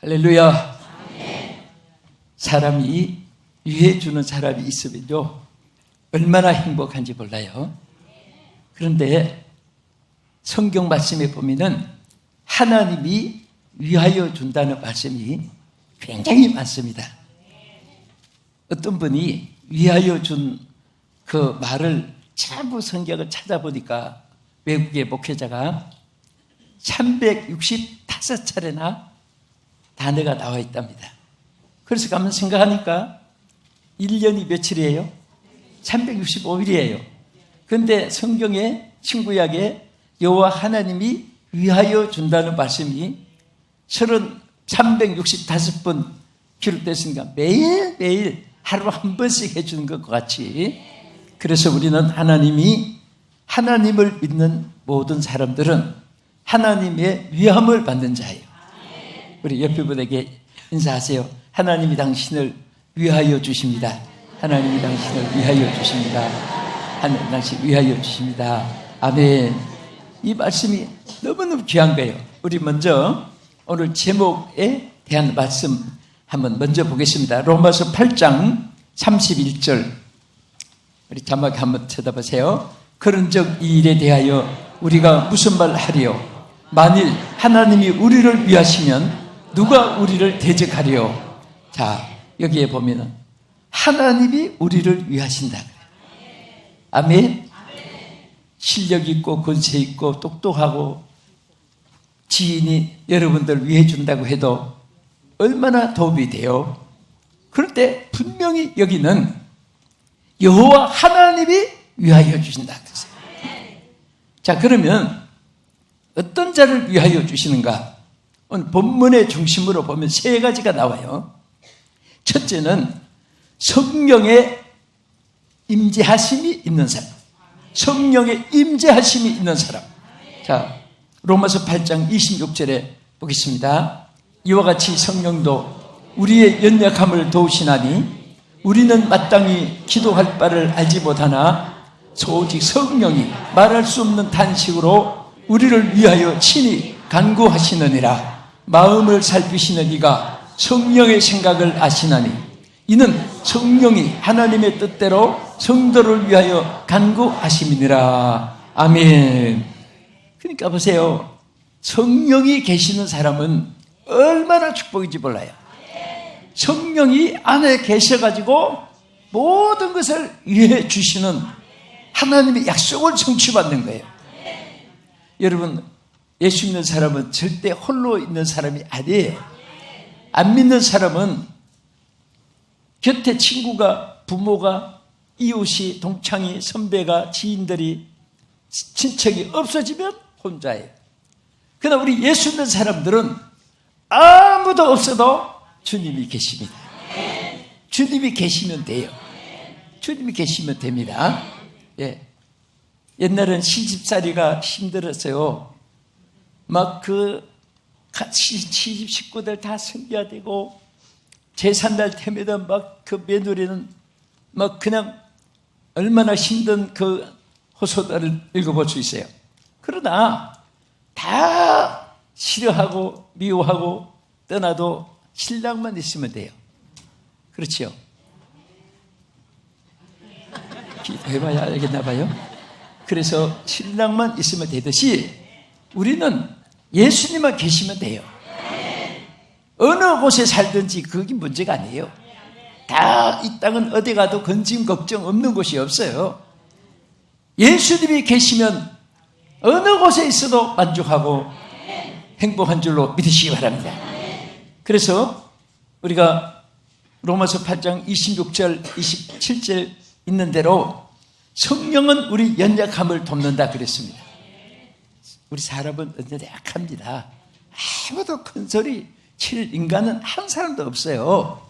할렐루야. 사람이 위해주는 사람이 있으면요 얼마나 행복한지 몰라요. 그런데 성경 말씀에 보면은 하나님이 위하여 준다는 말씀이 굉장히 많습니다. 어떤 분이 위하여 준 그 말을 전부 성경을 찾아보니까 외국의 목회자가 365차례나 단어가 나와 있답니다. 그래서 가만 생각하니까 1년이 며칠이에요? 365일이에요. 그런데 성경의 신구약에 여호와 하나님이 위하여 준다는 말씀이 365번 기록됐으니까 매일매일 하루 한 번씩 해주는 것과 같이, 그래서 우리는 하나님을 믿는 모든 사람들은 하나님의 위함을 받는 자예요. 우리 옆에 분에게 인사하세요. 하나님이 당신을 위하여 주십니다. 하나님이 당신을 위하여 주십니다. 하나님 당신 위하여 주십니다. 아멘. 이 말씀이 너무너무 귀한 거예요. 우리 먼저 오늘 제목에 대한 말씀 한번 먼저 보겠습니다. 로마서 8장 31절. 우리 자막 한번 쳐다보세요. 그런즉 이 일에 대하여 우리가 무슨 말 하리요? 만일 하나님이 우리를 위하시면 누가 우리를 대적하리요? 자, 여기에 보면은 하나님이 우리를 위하신다. 아멘. 실력 있고 권세 있고 똑똑하고 지인이 여러분들 위해 준다고 해도 얼마나 도움이 돼요? 그런데 분명히 여기는 여호와 하나님이 위하여 주신다. 자, 그러면 어떤 자를 위하여 주시는가? 오늘 본문의 중심으로 보면 세 가지가 나와요. 첫째는 성령의 임재하심이 있는 사람. 성령의 임재하심이 있는 사람. 자, 로마서 8장 26절에 보겠습니다. 이와 같이 성령도 우리의 연약함을 도우시나니 우리는 마땅히 기도할 바를 알지 못하나 오직 성령이 말할 수 없는 탄식으로 우리를 위하여 친히 간구하시느니라. 마음을 살피시는 이가 성령의 생각을 아시나니 이는 성령이 하나님의 뜻대로 성도를 위하여 간구하심이니라. 아멘. 그러니까 보세요. 성령이 계시는 사람은 얼마나 축복인지 몰라요. 성령이 안에 계셔가지고 모든 것을 위해 주시는 하나님의 약속을 성취받는 거예요. 여러분, 예수 믿는 사람은 절대 홀로 있는 사람이 아니에요. 안 믿는 사람은 곁에 친구가, 부모가, 이웃이, 동창이, 선배가, 지인들이, 친척이 없어지면 혼자예요. 그러나 우리 예수 믿는 사람들은 아무도 없어도 주님이 계십니다. 주님이 계시면 돼요. 주님이 계시면 됩니다. 예. 옛날엔 시집살이가 힘들었어요. 막 시집 식구들 다 섬겨야 되고, 제삿날 때마다 막 그 며느리는 막 그냥 얼마나 힘든 그 호소들을 읽어볼 수 있어요. 그러나 다 싫어하고 미워하고 떠나도 신랑만 있으면 돼요. 그렇지요? 기도해봐야 알겠나 봐요. 그래서 신랑만 있으면 되듯이 우리는 예수님만 계시면 돼요. 어느 곳에 살든지 그게 문제가 아니에요. 다 이 땅은 어디 가도 근심 걱정 없는 곳이 없어요. 예수님이 계시면 어느 곳에 있어도 만족하고 행복한 줄로 믿으시기 바랍니다. 그래서 우리가 로마서 8장 26절 27절 있는 대로 성령은 우리 연약함을 돕는다 그랬습니다. 우리 사람은 언제나 약합니다. 아무도 큰 소리 칠 인간은 한 사람도 없어요.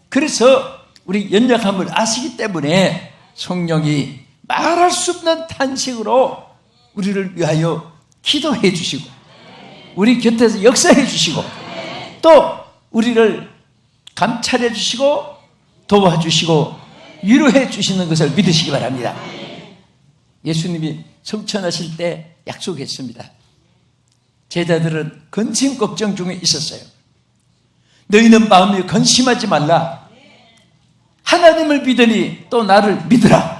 그래서 우리 연약함을 아시기 때문에 성령이 말할 수 없는 탄식으로 우리를 위하여 기도해 주시고 우리 곁에서 역사해 주시고 또 우리를 감찰해 주시고 도와주시고 위로해 주시는 것을 믿으시기 바랍니다. 예수님이 성천하실 때 약속했습니다. 제자들은 근심 걱정 중에 있었어요. 너희는 마음에 근심하지 말라. 하나님을 믿으니 또 나를 믿으라.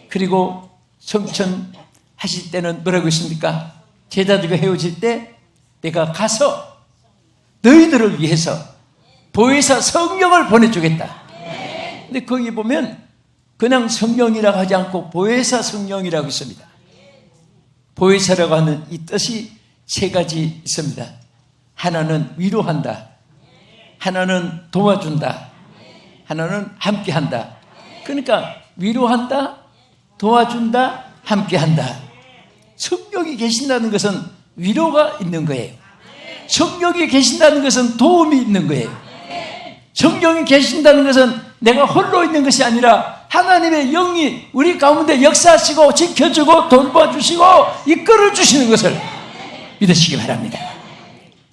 그리고 성천하실 때는 뭐라고 했습니까? 제자들과 헤어질 때 내가 가서 너희들을 위해서 보혜사 성령을 보내주겠다. 근데 거기 보면 그냥 성령이라고 하지 않고 보혜사 성령이라고 있습니다. 보혜사라고 하는 이 뜻이 세 가지 있습니다. 하나는 위로한다. 하나는 도와준다. 하나는 함께한다. 그러니까 위로한다, 도와준다, 함께한다. 성령이 계신다는 것은 위로가 있는 거예요. 성령이 계신다는 것은 도움이 있는 거예요. 성령이 계신다는 것은 내가 홀로 있는 것이 아니라 하나님의 영이 우리 가운데 역사하시고 지켜주고 돌봐주시고 이끌어주시는 것을 믿으시기 바랍니다.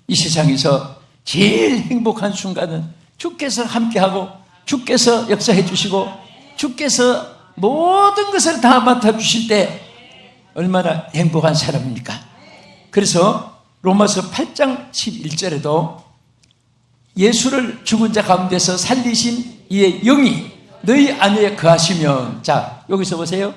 이 세상에서 제일 행복한 순간은 주께서 함께하고 주께서 역사해 주시고 주께서 모든 것을 다 맡아주실 때 얼마나 행복한 사람입니까? 그래서 로마서 8장 11절에도 예수를 죽은 자 가운데서 살리신 이의 영이 너희 안에 거하시면, 자 여기서 보세요.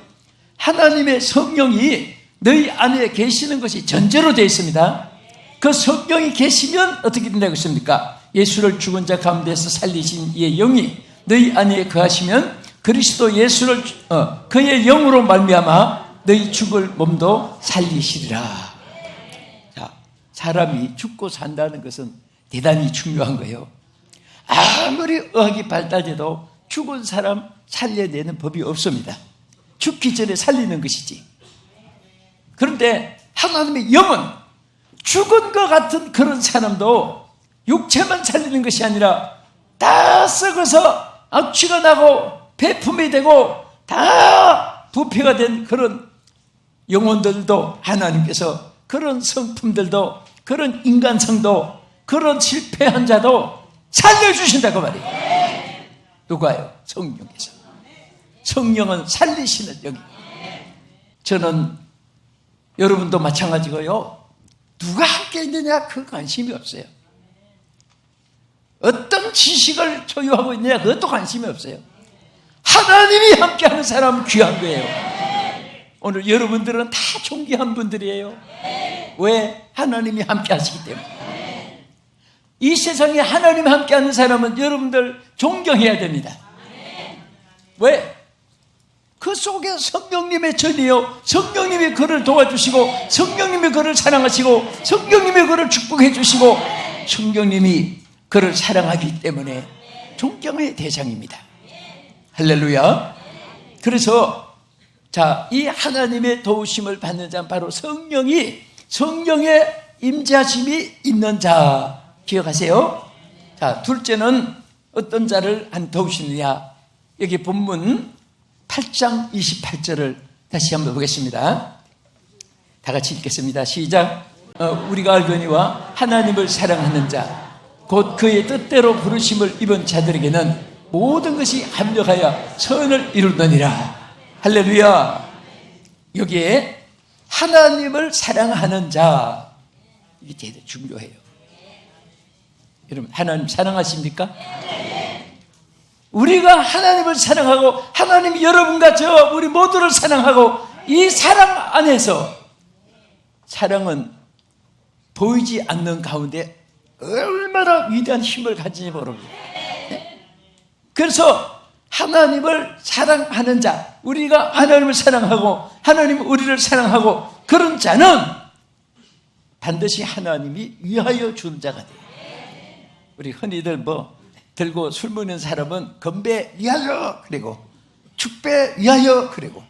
하나님의 성령이 너희 안에 계시는 것이 전제로 되어 있습니다. 그 성령이 계시면 어떻게 된다고 했습니까? 예수를 죽은 자 가운데서 살리신 이의 영이 너희 안에 거하시면 그리스도 예수를 그의 영으로 말미암아 너희 죽을 몸도 살리시리라. 자, 사람이 죽고 산다는 것은 대단히 중요한 거예요. 아무리 의학이 발달해도 죽은 사람 살려내는 법이 없습니다. 죽기 전에 살리는 것이지. 그런데 하나님의 영은 죽은 것 같은 그런 사람도 육체만 살리는 것이 아니라 다 썩어서 악취가 나고 배품이 되고 다 부패가 된 그런 영혼들도 하나님께서 그런 성품들도 그런 인간성도 그런 실패한 자도 살려주신다고 말이에요. 누가요? 성령께서. 성령은 살리시는 영이. 저는 여러분도 마찬가지고요. 누가 함께 있느냐 그 관심이 없어요. 어떤 지식을 소유하고 있느냐 그것도 관심이 없어요. 하나님이 함께하는 사람은 귀한 거예요. 오늘 여러분들은 다 존귀한 분들이에요. 왜? 하나님이 함께 하시기 때문에. 이 세상에 하나님 함께하는 사람은 여러분들 존경해야 됩니다. 왜? 그 속에 성령님의 전이요, 성령님이 그를 도와주시고 성령님이 그를 사랑하시고 성령님이 그를 축복해 주시고 성령님이 그를 사랑하기 때문에 존경의 대상입니다. 할렐루야. 그래서 자, 이 하나님의 도우심을 받는 자는 바로 성령의 임재하심이 있는 자. 기억하세요? 자, 둘째는 어떤 자를 도우시느냐. 여기 본문 8장 28절을 다시 한번 보겠습니다. 다 같이 읽겠습니다. 시작. 우리가 알거니와 하나님을 사랑하는 자 곧 그의 뜻대로 부르심을 입은 자들에게는 모든 것이 합력하여 선을 이루느니라. 할렐루야. 여기에 하나님을 사랑하는 자, 이게 제일 중요해요. 여러분 하나님 사랑하십니까? 우리가 하나님을 사랑하고 하나님이 여러분과 저 우리 모두를 사랑하고 이 사랑 안에서 사랑은 보이지 않는 가운데 얼마나 위대한 힘을 가지는지 모릅니다. 그래서 하나님을 사랑하는 자, 우리가 하나님을 사랑하고 하나님은 우리를 사랑하고 그런 자는 반드시 하나님이 위하여 주는 자가 돼요. 우리 흔히들 들고 술 먹는 사람은 건배 위하여 그리고 축배 위하여 그리고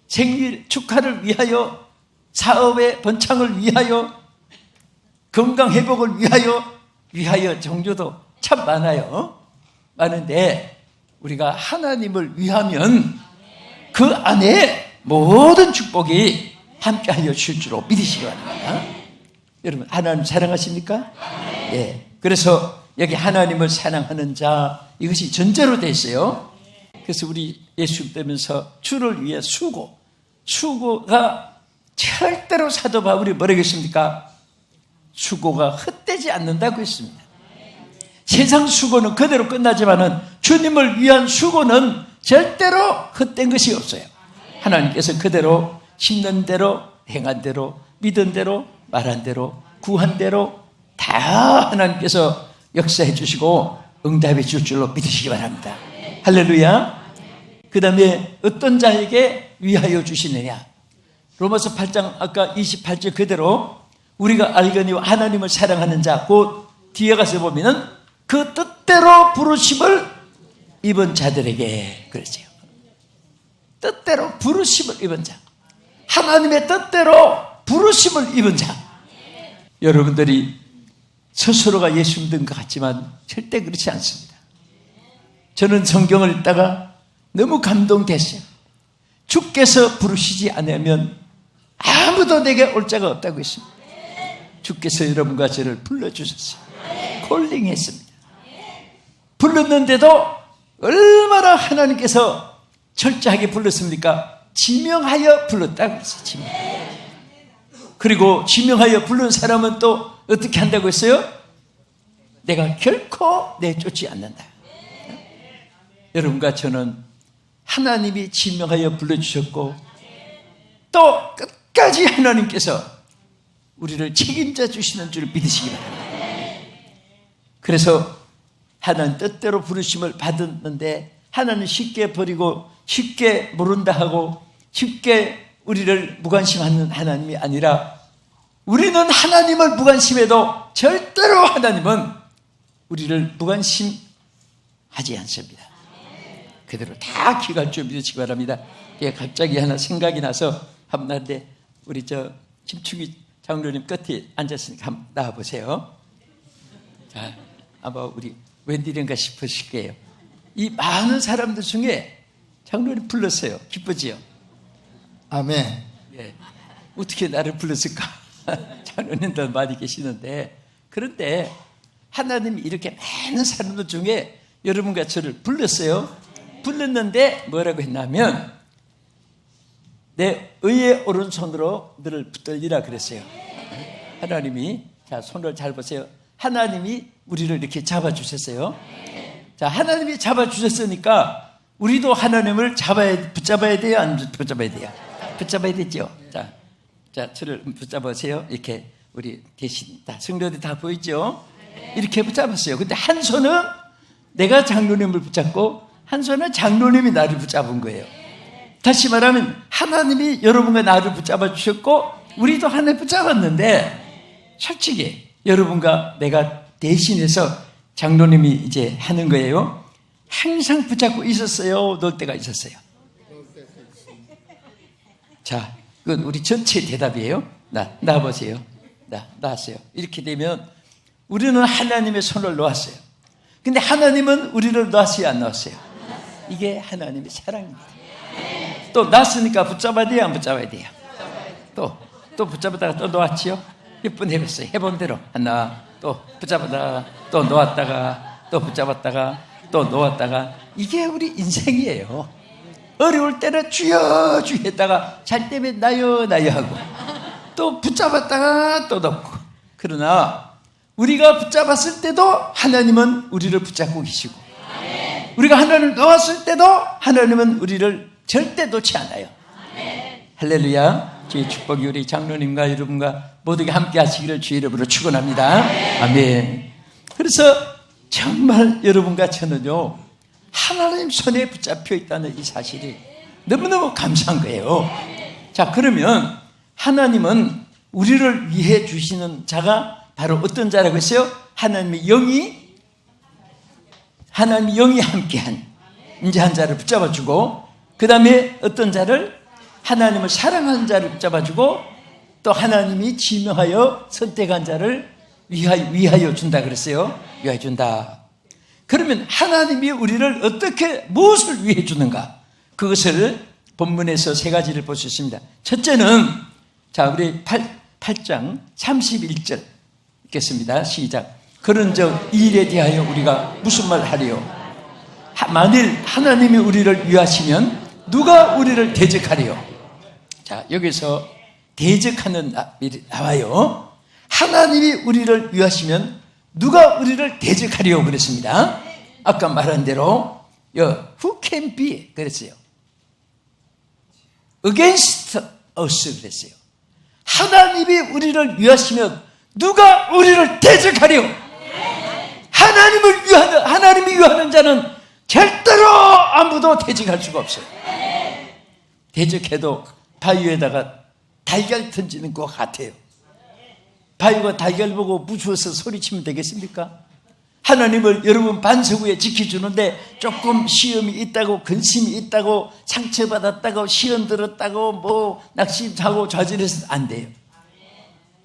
생일 축하를 위하여 사업의 번창을 위하여 건강 회복을 위하여 종류도 참 많아요. 많은데 우리가 하나님을 위하면 그 안에 모든 축복이 함께하여 줄 줄로 믿으시기 바랍니다. 여러분 하나님 사랑하십니까? 예. 그래서 여기 하나님을 사랑하는 자 이것이 전제로 되어 있어요. 그래서 우리 예수 믿으면서 주를 위해 수고가 절대로 사도 바울이 뭐라고 했습니까? 수고가 헛되지 않는다고 했습니다. 세상 수고는 그대로 끝나지만은 주님을 위한 수고는 절대로 헛된 것이 없어요. 하나님께서 그대로 심는 대로 행한 대로 믿은 대로 말한 대로 구한 대로 다 하나님께서 역사해 주시고 응답해 줄 줄로 믿으시기 바랍니다. 할렐루야. 그 다음에 어떤 자에게 위하여 주시느냐. 로마서 8장 아까 28절 그대로 우리가 알거니와 하나님을 사랑하는 자, 그 뒤에 가서 보면은 그 뜻대로 부르심을 입은 자들에게 그러죠. 뜻대로 부르심을 입은 자, 하나님의 뜻대로 부르심을 입은 자. 여러분들이 스스로가 예수 믿은 것 같지만 절대 그렇지 않습니다. 저는 성경을 읽다가 너무 감동됐어요. 주께서 부르시지 않으면 아무도 내게 올 자가 없다고 했습니다. 주께서 여러분과 저를 불러주셨어요. 콜링했습니다. 불렀는데도 얼마나 하나님께서 철저하게 불렀습니까? 지명하여 불렀다고 했어요. 지명하여. 그리고 지명하여 부른 사람은 또 어떻게 한다고 했어요? 내가 결코 내쫓지 않는다. 여러분과 저는 하나님이 지명하여 불러주셨고 또 끝까지 하나님께서 우리를 책임져 주시는 줄 믿으시기 바랍니다. 그래서 하나님 뜻대로 부르심을 받았는데 하나님 쉽게 버리고 쉽게 모른다 하고 쉽게 우리를 무관심하는 하나님이 아니라 우리는 하나님을 무관심해도 절대로 하나님은 우리를 무관심하지 않습니다. 그대로 다 기갈 줄 믿으시기 바랍니다. 갑자기 하나 생각이 나서 한번 하는데 우리 저 김충희 장로님 끝에 앉았으니까 한번 나와보세요. 자, 아마 우리 웬일인가 싶으실 거예요. 이 많은 사람들 중에 장로님 불렀어요. 기쁘지요? 아멘. 예. 어떻게 나를 불렀을까? 장로님도 많이 계시는데, 그런데 하나님이 이렇게 많은 사람들 중에 여러분과 저를 불렀어요. 불렀는데 뭐라고 했냐면 내 의의 오른손으로 너를 붙들리라 그랬어요. 하나님이, 자, 손을 잘 보세요. 하나님이 우리를 이렇게 잡아주셨어요. 자, 하나님이 잡아주셨으니까 우리도 하나님을 붙잡아야 돼요? 안 붙잡아야 돼요? 붙잡아야 되죠. 자, 저를 붙잡으세요. 이렇게 우리 대신 다 성도들 다 보이죠? 이렇게 붙잡았어요. 근데 한 손은 내가 장로님을 붙잡고 한 손은 장로님이 나를 붙잡은 거예요. 다시 말하면 하나님이 여러분과 나를 붙잡아 주셨고 우리도 하나님 붙잡았는데 솔직히 여러분과 내가 대신해서 장로님이 이제 하는 거예요. 항상 붙잡고 있었어요? 놓을 때가 있었어요? 자, 그건 우리 전체 대답이에요. 나와보세요. 나왔어요. 이렇게 되면 우리는 하나님의 손을 놓았어요. 근데 하나님은 우리를 놓았어요? 안 놓았어요? 이게 하나님의 사랑입니다. 또 놨으니까 붙잡아야 돼요? 안 붙잡아야 돼요? 또 붙잡았다가 또 놓았지요? 몇 번 해봤어요. 해본 대로 하나, 또 붙잡았다가 또 놓았다가 또 붙잡았다가 또 놓았다가. 이게 우리 인생이에요. 어려울 때는 주여 주여 했다가 잘 때면 나요 나요 하고 또 붙잡았다가 또 놓고. 그러나 우리가 붙잡았을 때도 하나님은 우리를 붙잡고 계시고 우리가 하나님을 놓았을 때도 하나님은 우리를 절대 놓지 않아요. 할렐루야. 주의 축복이 우리 장로님과 여러분과 모두가 함께 하시기를 주의 이름으로 축원합니다. 아멘. 그래서 정말 여러분과 저는요 하나님 손에 붙잡혀 있다는 이 사실이 너무너무 감사한 거예요. 자, 그러면 하나님은 우리를 위해 주시는 자가 바로 어떤 자라고 했어요? 하나님의 영이 함께한 인자한 자를 붙잡아주고, 그 다음에 어떤 자를? 하나님을 사랑하는 자를 붙잡아주고, 또 하나님이 지명하여 선택한 자를 위하여 준다 그랬어요. 위하여 준다. 그러면 하나님이 우리를 어떻게 무엇을 위해 주는가? 그것을 본문에서 세 가지를 볼 수 있습니다. 첫째는, 자, 우리 8장 31절 읽겠습니다. 시작. 그런즉 이 일에 대하여 우리가 무슨 말 하리요? 만일 하나님이 우리를 위하시면 누가 우리를 대적하리요? 자, 여기서 대적하는 일이 나와요. 하나님이 우리를 위하시면 누가 우리를 대적하려고 그랬습니다. 아까 말한 대로 who can be 그랬어요. against us 그랬어요. 하나님이 우리를 위하시면 누가 우리를 대적하려? 하나님이 위하는 자는 절대로 아무도 대적할 수가 없어요. 대적해도 바위에다가 달걀 던지는 것 같아요. 바위가 달걀 보고 무서워서 소리치면 되겠습니까? 하나님을 여러분 반석 위에 지켜주는데 조금 시험이 있다고, 근심이 있다고, 상처받았다고, 시험 들었다고, 뭐 낙심하고 좌절해서 안 돼요.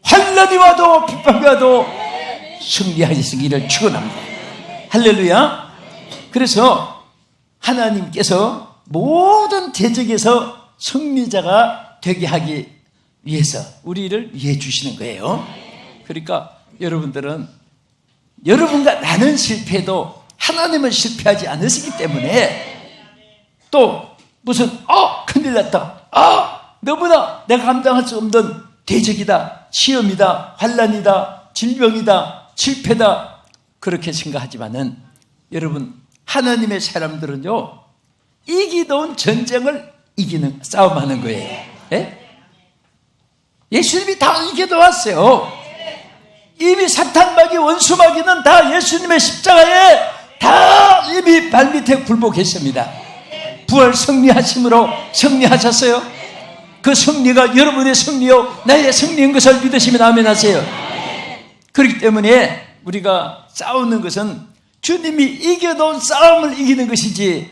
환난이 와도 핍박이 와도 승리하시기를 축원합니다. 할렐루야. 그래서 하나님께서 모든 대적에서 승리자가 되게 하기 위해서 우리를 위해 주시는 거예요. 그러니까 여러분들은 여러분과 나는 실패해도 하나님은 실패하지 않으시기 때문에 또 무슨 큰일 났다, 너무나 내가 감당할 수 없는 대적이다, 시험이다, 환난이다, 질병이다, 실패다 그렇게 생각하지만은 여러분 하나님의 사람들은요 이기던 전쟁을 이기는 싸움하는 거예요. 예? 예수님이 다 이겨놓았어요. 이미 사탄마귀 원수마귀는 다 예수님의 십자가에 다 이미 발밑에 굴복했습니다. 부활 승리하심으로 승리하셨어요. 그 승리가 여러분의 승리요 나의 승리인 것을 믿으시면 아멘 하세요. 그렇기 때문에 우리가 싸우는 것은 주님이 이겨놓은 싸움을 이기는 것이지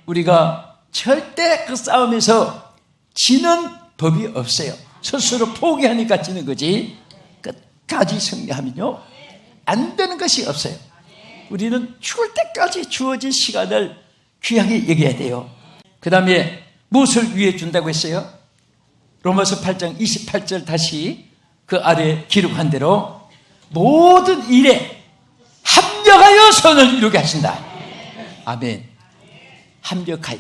우리가 절대 그 싸움에서 지는 법이 없어요. 스스로 포기하니까 지는 거지 끝까지 승리하면요 안 되는 것이 없어요. 우리는 죽을 때까지 주어진 시간을 귀하게 여겨야 돼요. 그 다음에 무엇을 위해 준다고 했어요? 로마서 8장 28절 다시 그 아래 기록한 대로 모든 일에 합력하여 선을 이루게 하신다. 아멘. 합력하여.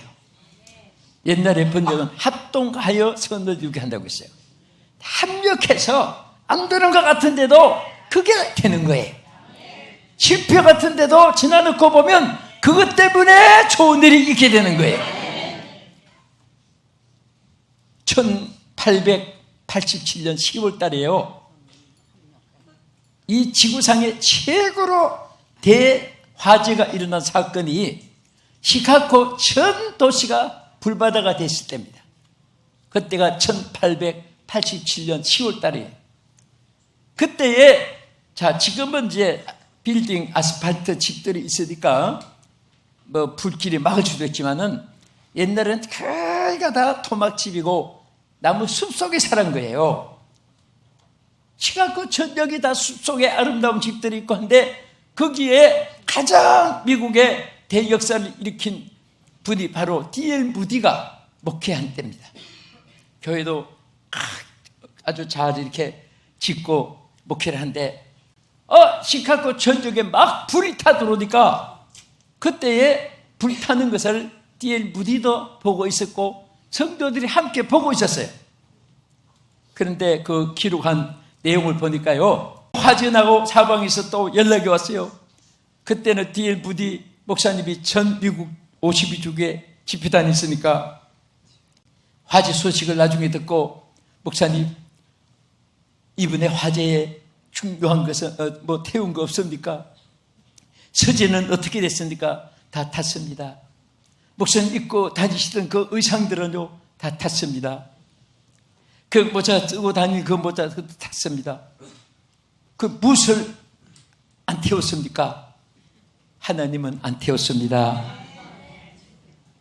옛날에 번역은 합동하여 선을 이루게 한다고 했어요. 합력해서 안 되는 것 같은데도 그게 되는 거예요. 실패 같은데도 지나놓고 보면 그것 때문에 좋은 일이 있게 되는 거예요. 1887년 10월 달에요. 이 지구상의 최고로 대화재가 일어난 사건이 시카고 전 도시가 불바다가 됐을 때입니다. 그때가 1887년 10월 달이에요. 그때에 지금은 이제 빌딩 아스팔트 집들이 있으니까 뭐 불길이 막을 수도 있지만은 옛날에는 거기가 다 토막집이고 나무 숲속에 살은 거예요. 시카고 전역이 다 숲속에 아름다운 집들이 있고 한데 거기에 가장 미국의 대역사를 일으킨 분이 바로 D.L. 무디가 목회한 때입니다. 교회도 아주 잘 이렇게 짓고 목회를 한데 시카고 전역에 막 불이 타 들어오니까 그때에 불 타는 것을 D.L. 무디도 보고 있었고 성도들이 함께 보고 있었어요. 그런데 그 기록한 내용을 보니까요 화재 나고 사방에서 또 연락이 왔어요. 그때는 D.L. 무디 목사님이 전 미국 52주교에 집회 다녔으니까 화재 소식을 나중에 듣고 목사님 이번에 화재에 중요한 것은 뭐 태운 거 없습니까? 서재는 어떻게 됐습니까? 다 탔습니다. 목사님 입고 다니시던 그 의상들은요 다 탔습니다. 그 모자 쓰고 다니는 그 모자 탔습니다. 그 무엇을 안 태웠습니까? 하나님은 안 태웠습니다.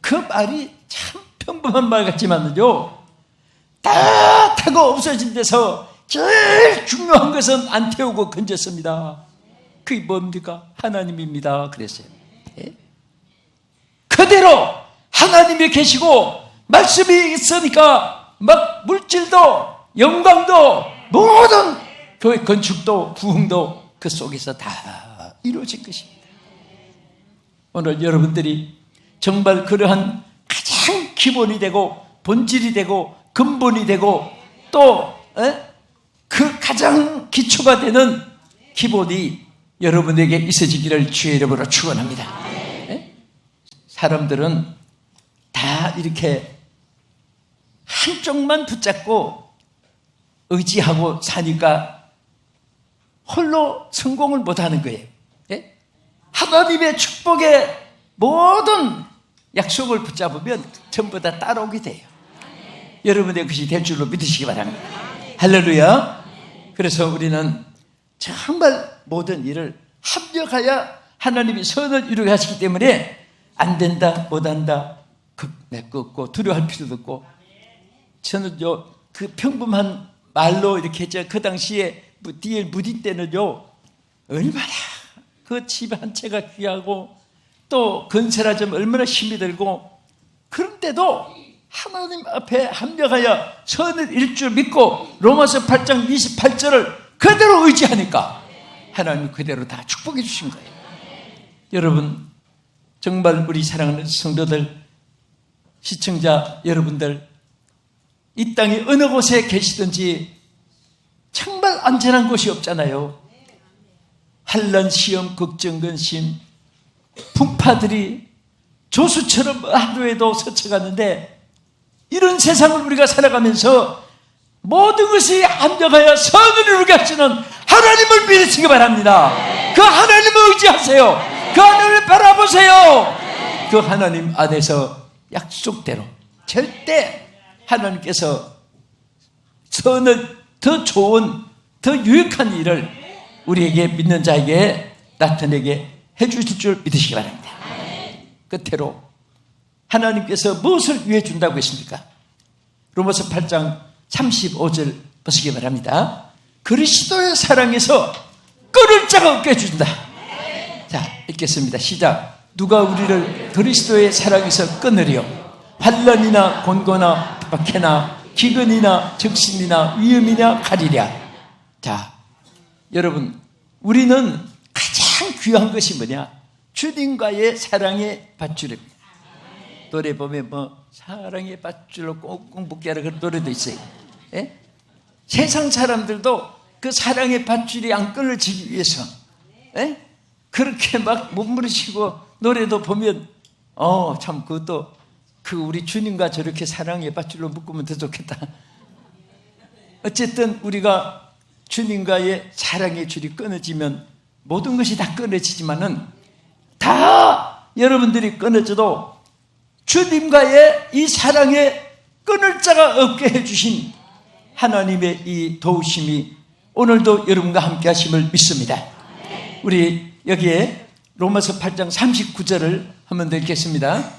그 말이 참 평범한 말 같지만요 다 타고 없어진 데서 제일 중요한 것은 안 태우고 건졌습니다. 그게 뭡니까? 하나님입니다. 그랬어요. 네? 그대로 하나님이 계시고 말씀이 있으니까 막 물질도 영광도 모든 교회 건축도 부흥도 그 속에서 다 이루어진 것입니다. 오늘 여러분들이 정말 그러한 가장 기본이 되고 본질이 되고 근본이 되고 또 그 가장 기초가 되는 기본이 여러분에게 있어지기를 주의 이름으로 축원합니다. 네? 사람들은 다 이렇게 한쪽만 붙잡고 의지하고 사니까 홀로 성공을 못하는 거예요. 네? 하나님의 축복의 모든 약속을 붙잡으면 전부 다 따라오게 돼요. 여러분의 것이 될 줄로 믿으시기 바랍니다. 할렐루야. 그래서 우리는 정말 모든 일을 합력하여 하나님이 선을 이루게 하시기 때문에 안 된다, 못한다, 내꺾고 두려워할 필요도 없고, 저는요, 그 평범한 말로 이렇게 그 당시에 뒤에 무디 때는요, 얼마나 그 집 한 채가 귀하고 또 건설하 좀 얼마나 힘이 들고, 그런데도 하나님 앞에 합력하여 선을 이룰 줄 믿고 로마서 8장 28절을 그대로 의지하니까 하나님 그대로 다 축복해 주신 거예요. 여러분, 정말 우리 사랑하는 성도들, 시청자 여러분들, 이 땅에 어느 곳에 계시든지 정말 안전한 곳이 없잖아요. 환난, 시험, 걱정, 근심, 풍파들이 조수처럼 하루에도 스쳐가는데, 이런 세상을 우리가 살아가면서 모든 것이 합력하여 선을 이루게 하시는 하나님을 믿으시기 바랍니다. 그 하나님을 의지하세요. 그 하나님을 바라보세요. 그 하나님 안에서 약속대로 절대 하나님께서 선을, 더 좋은, 더 유익한 일을 우리에게 믿는 자에게 나타내게 해주실 줄 믿으시기 바랍니다. 끝으로 하나님께서 무엇을 위해 준다고 했습니까? 로마서 8장 35절 보시기 바랍니다. 그리스도의 사랑에서 끊을 자가 없게 해준다. 자, 읽겠습니다. 시작. 누가 우리를 그리스도의 사랑에서 끊으려? 환난이나 곤고나 박해나 기근이나 적신이나 위험이나 가리랴. 자, 여러분, 우리는 가장 귀한 것이 뭐냐? 주님과의 사랑의 밧줄입니다. 노래 보면 사랑의 밧줄로 꽁꽁 붙게 하라, 그런 노래도 있어요. 예? 세상 사람들도 그 사랑의 밧줄이 안 끊어지기 위해서, 예? 그렇게 막 몸부림치고 노래도 보면 참 그것도 우리 주님과 저렇게 사랑의 밧줄로 묶으면 더 좋겠다. 어쨌든 우리가 주님과의 사랑의 줄이 끊어지면 모든 것이 다 끊어지지만은, 다 여러분들이 끊어져도 주님과의 이 사랑에 끊을 자가 없게 해주신 하나님의 이 도우심이 오늘도 여러분과 함께 하심을 믿습니다. 우리 여기에 로마서 8장 39절을 한번 더 읽겠습니다.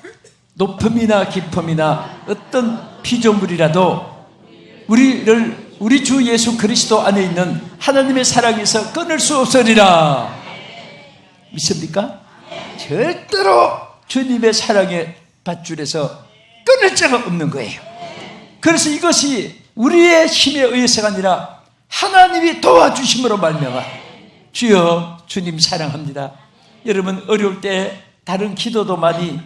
높음이나 깊음이나 어떤 피조물이라도 우리 주 예수 그리스도 안에 있는 하나님의 사랑에서 끊을 수 없으리라. 믿습니까? 절대로 주님의 사랑의 밧줄에서 끊을 자가 없는 거예요. 그래서 이것이 우리의 힘에 의해서가 아니라 하나님이 도와주심으로 말미암아. 주여, 주님 사랑합니다. 여러분, 어려울 때 다른 기도도 많이,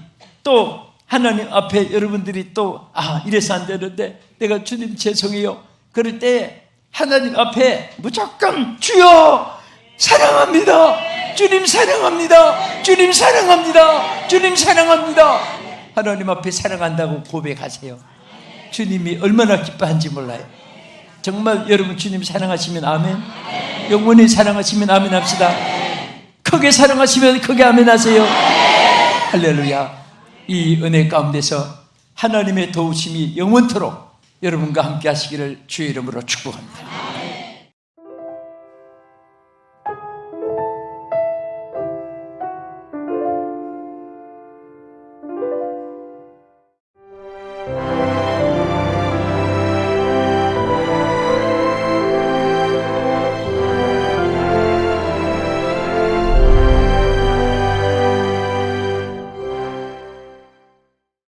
또 하나님 앞에 여러분들이 또 이래서 안 되는데 내가 주님 죄송해요, 그럴 때 하나님 앞에 무조건 주여 사랑합니다, 주님 사랑합니다, 주님 사랑합니다, 주님 사랑합니다, 하나님 앞에 사랑한다고 고백하세요. 주님이 얼마나 기뻐한지 몰라요. 정말 여러분 주님 사랑하시면 아멘, 영원히 사랑하시면 아멘 합시다. 크게 사랑하시면 크게 아멘 하세요. 할렐루야. 이 은혜 가운데서 하나님의 도우심이 영원토록 여러분과 함께 하시기를 주의 이름으로 축복합니다.